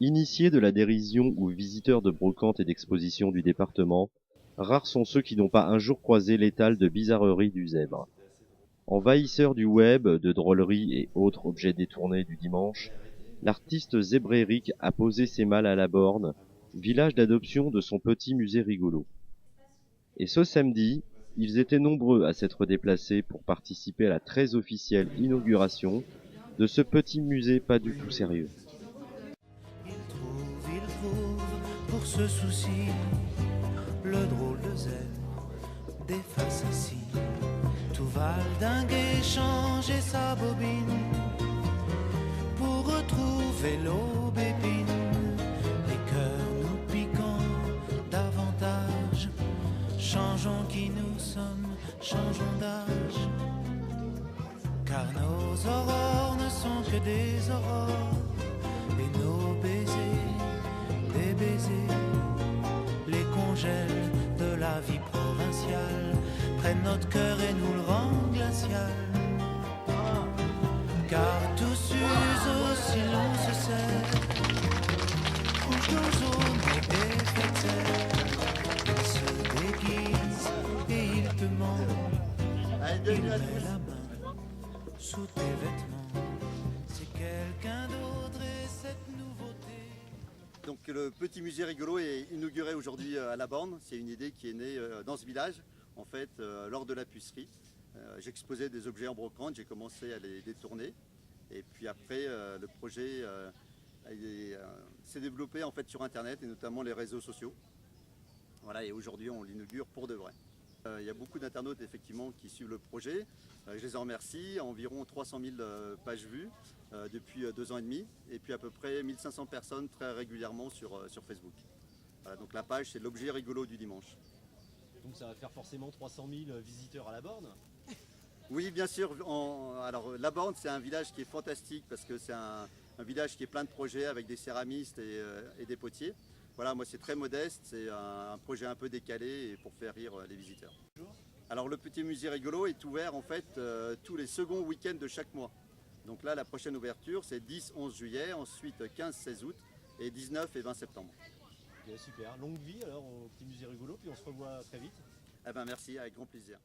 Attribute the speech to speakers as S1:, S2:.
S1: Initiés de la dérision ou visiteurs de brocantes et d'expositions du département, rares sont ceux qui n'ont pas un jour croisé l'étal de bizarreries du zèbre. Envahisseur du web, de drôleries et autres objets détournés du dimanche, l'artiste zébrérique a posé ses malles à la borne, village d'adoption de son petit musée rigolo. Et ce samedi, ils étaient nombreux à s'être déplacés pour participer à la très officielle inauguration de ce petit musée pas du tout sérieux.
S2: Il trouve pour ce souci le drôle de zèbre des faces assis. Tout valdinguer, changer sa bobine pour retrouver l'aubépine. Les cœurs nous piquant davantage, changeons qui nous sommes, changeons d'âge. Car nos aurores ne sont que des aurores, et nos baisers, des baisers, les congèles de la vie provinciale prennent notre cœur et nous le rendent glacial. Car tout s'use si l'on se sert, couche d'ozone et effet de serre. Il se déguise et il te ment, il met la main sous tes vêtements. C'est quelqu'un d'autre et cette nouveauté.
S3: Donc le petit musée rigolo est inauguré aujourd'hui à La Borne. C'est une idée qui est née dans ce village, en fait, lors de la pucerie. J'exposais des objets en brocante, j'ai commencé à les détourner. Et puis après, le projet s'est développé en fait sur Internet et notamment les réseaux sociaux. Voilà, et aujourd'hui on l'inaugure pour de vrai. Il y a beaucoup d'internautes effectivement qui suivent le projet. Je les en remercie. Environ 300 000 pages vues depuis 2 ans et demi. Et puis à peu près 1500 personnes très régulièrement sur Facebook. Voilà, donc la page c'est l'objet rigolo du dimanche.
S4: Donc ça va faire forcément 300 000 visiteurs à la borne.
S3: Oui, bien sûr. Alors La Borne c'est un village qui est fantastique parce que c'est un village qui est plein de projets avec des céramistes et des potiers. Voilà, moi c'est très modeste, c'est un projet un peu décalé et pour faire rire les visiteurs. Alors le petit musée rigolo est ouvert en fait tous les seconds week-ends de chaque mois. Donc là la prochaine ouverture c'est 10-11 juillet, ensuite 15-16 août et 19 et 20 septembre.
S4: Okay, super, longue vie alors au petit musée rigolo, puis on se revoit très vite.
S3: Eh ben merci, avec grand plaisir.